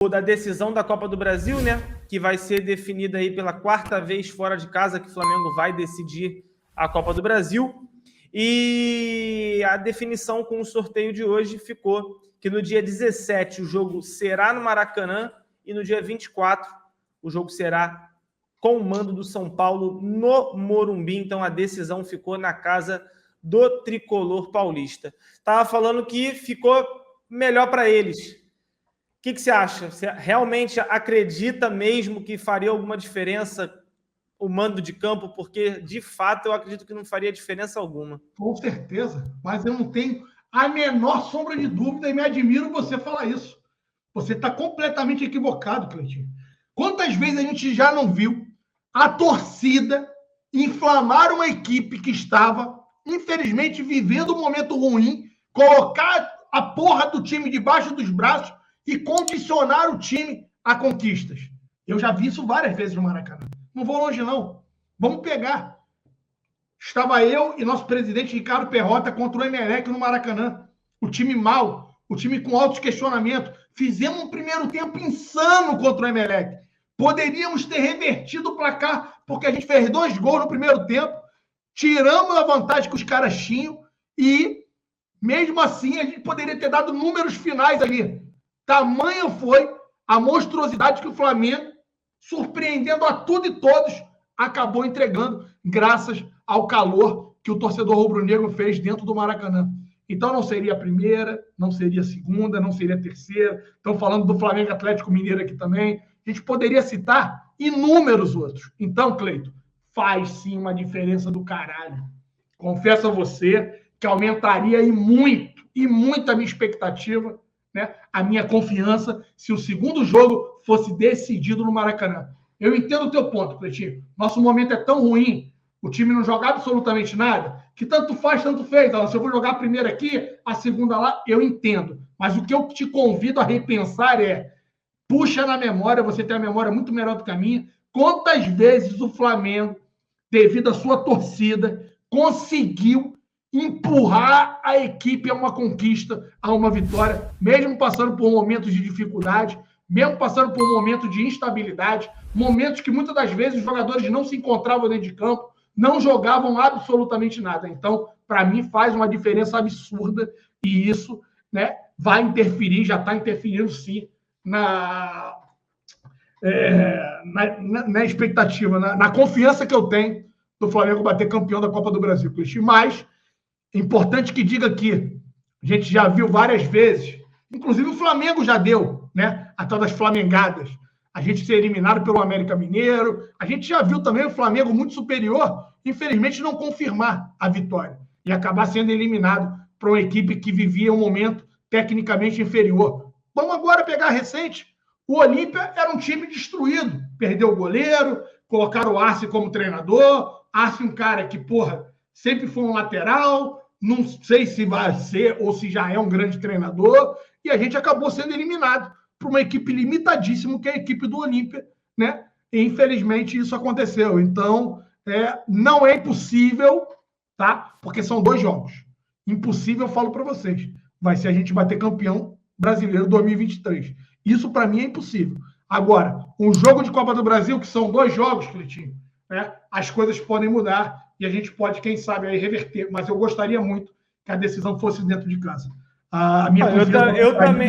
da decisão da Copa do Brasil, né? Que vai ser definida aí pela 4ª vez fora de casa que o Flamengo vai decidir a Copa do Brasil. E a definição com o sorteio de hoje ficou que no dia 17 o jogo será no Maracanã e no dia 24 o jogo será com o mando do São Paulo no Morumbi. Então a decisão ficou na casa do tricolor paulista. Estava falando que ficou melhor para eles. O que você acha? Você realmente acredita mesmo que faria alguma diferença o mando de campo? Porque, de fato, eu acredito que não faria diferença alguma. Com certeza, mas eu não tenho a menor sombra de dúvida e me admiro você falar isso. Você está completamente equivocado, Cleitinho. Quantas vezes a gente já não viu a torcida inflamar uma equipe que estava, infelizmente, vivendo um momento ruim, colocar a porra do time debaixo dos braços e condicionar o time a conquistas. Eu já vi isso várias vezes no Maracanã. Não vou longe, não. Vamos pegar. Estava eu e nosso presidente Ricardo Perrota contra o Emelec no Maracanã. O time mal, o time com altos questionamentos. Fizemos um primeiro tempo insano contra o Emelec. Poderíamos ter revertido o placar, porque a gente fez 2 gols no primeiro tempo, tiramos a vantagem que os caras tinham e, mesmo assim, a gente poderia ter dado números finais ali. Tamanha foi a monstruosidade que o Flamengo, surpreendendo a tudo e todos, acabou entregando, graças ao calor que o torcedor rubro-negro fez dentro do Maracanã. Então não seria a primeira, não seria a segunda, não seria a terceira. Estão falando do Flamengo Atlético Mineiro aqui também. A gente poderia citar inúmeros outros. Então, Cleito, faz sim uma diferença do caralho. Confesso a você que aumentaria e muito a minha expectativa, né, a minha confiança, se o segundo jogo fosse decidido no Maracanã. Eu entendo o teu ponto, Cleitinho. Nosso momento é tão ruim, o time não joga absolutamente nada, que tanto faz, tanto fez. Se eu vou jogar a primeira aqui, a segunda lá, eu entendo. Mas o que eu te convido a repensar é, puxa na memória, você tem a memória muito melhor do que a minha, quantas vezes o Flamengo, devido à sua torcida, conseguiu empurrar a equipe a uma conquista, a uma vitória, mesmo passando por momentos de dificuldade, mesmo passando por momentos de instabilidade, momentos que muitas das vezes os jogadores não se encontravam dentro de campo, não jogavam absolutamente nada. Então, para mim, faz uma diferença absurda e isso, né, vai interferir, já está interferindo sim na expectativa, na confiança que eu tenho do Flamengo bater campeão da Copa do Brasil. Mas é importante que diga aqui, a gente já viu várias vezes, inclusive o Flamengo já deu, né, a tal das flamengadas, a gente ser eliminado pelo América Mineiro, a gente já viu também o Flamengo muito superior, infelizmente não confirmar a vitória e acabar sendo eliminado para uma equipe que vivia um momento tecnicamente inferior. Vamos agora pegar a recente. O Olímpia era um time destruído, perdeu o goleiro, colocaram o Arce como treinador, Arce um cara que, sempre foi um lateral, não sei se vai ser ou se já é um grande treinador, e a gente acabou sendo eliminado por uma equipe limitadíssima, que é a equipe do Olímpia, né? E, infelizmente, isso aconteceu. Então, não é impossível, tá? Porque são 2 jogos. Impossível, eu falo para vocês. Vai ser a gente bater campeão brasileiro 2023. Isso, para mim, é impossível. Agora, um jogo de Copa do Brasil, que são 2 jogos, Cleitinho, né? As coisas podem mudar e a gente pode, quem sabe, aí reverter. Mas eu gostaria muito que a decisão fosse dentro de casa.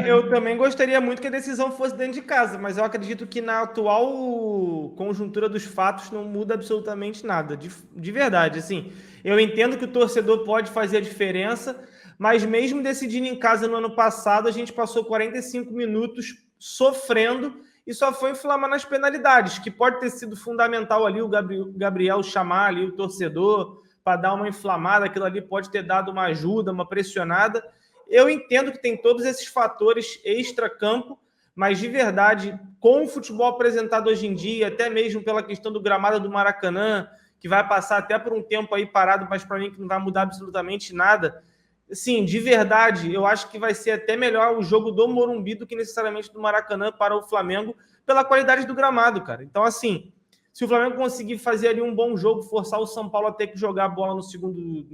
Eu também gostaria muito que a decisão fosse dentro de casa, mas eu acredito que na atual conjuntura dos fatos não muda absolutamente nada, de verdade. Assim, eu entendo que o torcedor pode fazer a diferença, mas mesmo decidindo em casa no ano passado, a gente passou 45 minutos sofrendo e só foi inflamar nas penalidades, que pode ter sido fundamental ali o Gabriel chamar ali o torcedor para dar uma inflamada, aquilo ali pode ter dado uma ajuda, uma pressionada. Eu entendo que tem todos esses fatores extra-campo, mas de verdade, com o futebol apresentado hoje em dia, até mesmo pela questão do gramado do Maracanã, que vai passar até por um tempo aí parado, mas para mim que não vai mudar absolutamente nada, assim, de verdade, eu acho que vai ser até melhor o jogo do Morumbi do que necessariamente do Maracanã para o Flamengo, pela qualidade do gramado, cara. Então, assim, se o Flamengo conseguir fazer ali um bom jogo, forçar o São Paulo a ter que jogar a bola no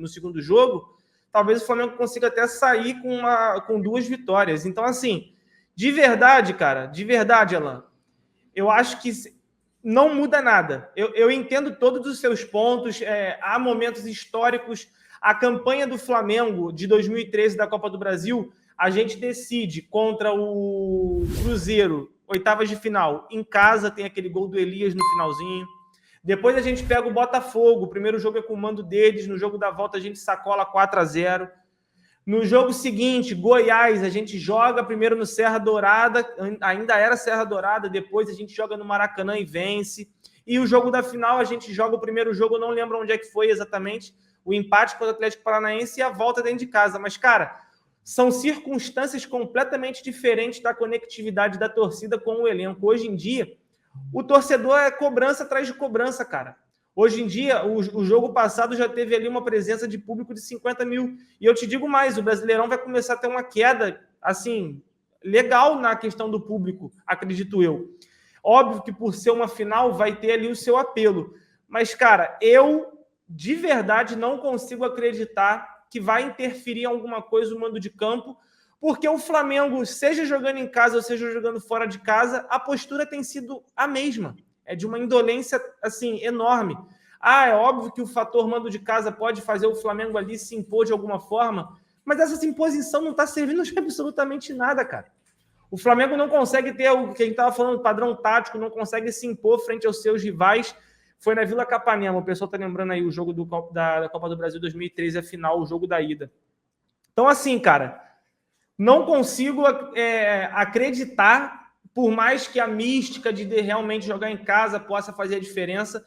segundo jogo, talvez o Flamengo consiga até sair com 2 vitórias. Então, assim, De verdade, cara, de verdade, Alan, eu acho que não muda nada. Eu entendo todos os seus pontos, há momentos históricos. A campanha do Flamengo de 2013 da Copa do Brasil, a gente decide contra o Cruzeiro, oitavas de final, em casa, tem aquele gol do Elias no finalzinho. Depois a gente pega o Botafogo, o primeiro jogo é com o mando deles, no jogo da volta a gente sacola 4-0. No jogo seguinte, Goiás, a gente joga primeiro no Serra Dourada, ainda era Serra Dourada, depois a gente joga no Maracanã e vence. E o jogo da final, a gente joga o primeiro jogo, eu não lembro onde é que foi exatamente, o empate contra o Atlético Paranaense e a volta dentro de casa. Mas, cara, são circunstâncias completamente diferentes da conectividade da torcida com o elenco. Hoje em dia, o torcedor é cobrança atrás de cobrança, cara. Hoje em dia, o jogo passado já teve ali uma presença de público de 50 mil. E eu te digo mais, o Brasileirão vai começar a ter uma queda, assim, legal na questão do público, acredito eu. Óbvio que por ser uma final vai ter ali o seu apelo. Mas, cara, eu de verdade não consigo acreditar que vai interferir em alguma coisa o mando de campo, porque o Flamengo, seja jogando em casa ou seja jogando fora de casa, a postura tem sido a mesma. É de uma indolência, assim, enorme. É óbvio que o fator mando de casa pode fazer o Flamengo ali se impor de alguma forma, mas essa imposição não está servindo de absolutamente nada, cara. O Flamengo não consegue ter o que a gente estava falando, padrão tático, não consegue se impor frente aos seus rivais. Foi na Vila Capanema, o pessoal está lembrando aí o jogo da Copa do Brasil 2013, a final, o jogo da ida. Então, assim, cara, não consigo acreditar, por mais que a mística de realmente jogar em casa possa fazer a diferença.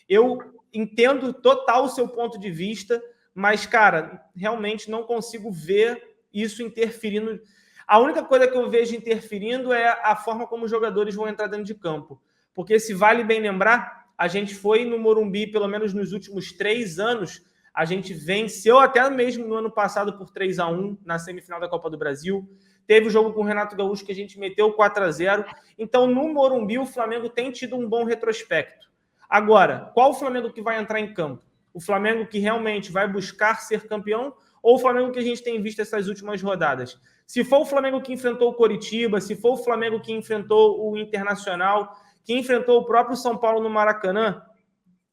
Eu entendo total o seu ponto de vista, mas, cara, realmente não consigo ver isso interferindo. A única coisa que eu vejo interferindo é a forma como os jogadores vão entrar dentro de campo. Porque, se vale bem lembrar, a gente foi no Morumbi, pelo menos nos últimos 3 anos, a gente venceu até mesmo no ano passado por 3-1 na semifinal da Copa do Brasil. Teve o jogo com o Renato Gaúcho que a gente meteu 4-0. Então, no Morumbi, o Flamengo tem tido um bom retrospecto. Agora, qual o Flamengo que vai entrar em campo? O Flamengo que realmente vai buscar ser campeão ou o Flamengo que a gente tem visto essas últimas rodadas? Se for o Flamengo que enfrentou o Coritiba, se for o Flamengo que enfrentou o Internacional, que enfrentou o próprio São Paulo no Maracanã,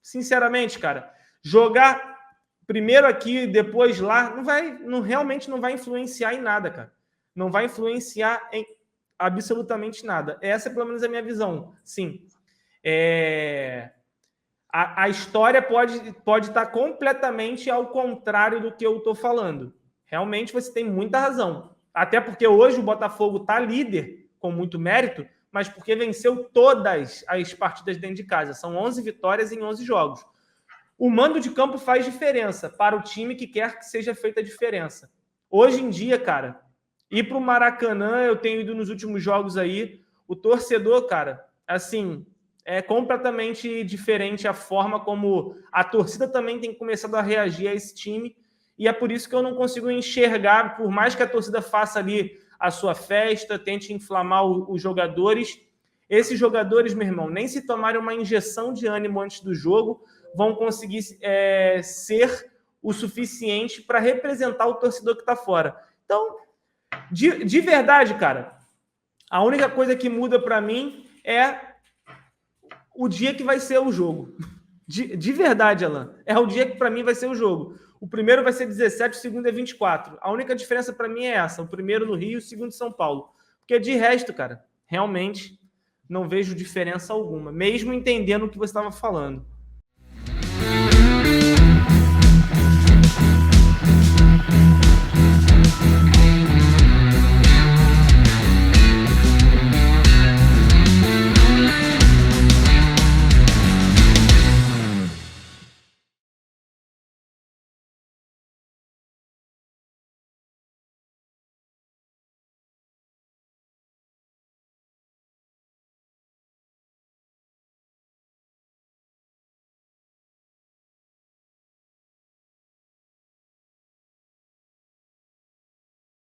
sinceramente, cara, jogar primeiro aqui, depois lá, realmente não vai influenciar em nada, cara. Não vai influenciar em absolutamente nada. Essa é pelo menos a minha visão. Sim. A história pode estar completamente ao contrário do que eu estou falando. Realmente você tem muita razão. Até porque hoje o Botafogo está líder, com muito mérito, mas porque venceu todas as partidas dentro de casa. São 11 vitórias em 11 jogos. O mando de campo faz diferença para o time que quer que seja feita a diferença. Hoje em dia, cara, ir para o Maracanã, eu tenho ido nos últimos jogos aí, o torcedor, cara, assim, é completamente diferente a forma como a torcida também tem começado a reagir a esse time, e é por isso que eu não consigo enxergar, por mais que a torcida faça ali a sua festa, tente inflamar os jogadores, esses jogadores, meu irmão, nem se tomarem uma injeção de ânimo antes do jogo, vão conseguir ser o suficiente para representar o torcedor que está fora. Então, de verdade, cara, a única coisa que muda para mim é o dia que vai ser o jogo. De verdade, Alan. É o dia que para mim vai ser o jogo. O primeiro vai ser 17, o segundo é 24. A única diferença para mim é essa. O primeiro no Rio e o segundo em São Paulo. Porque de resto, cara, realmente não vejo diferença alguma. Mesmo entendendo o que você estava falando.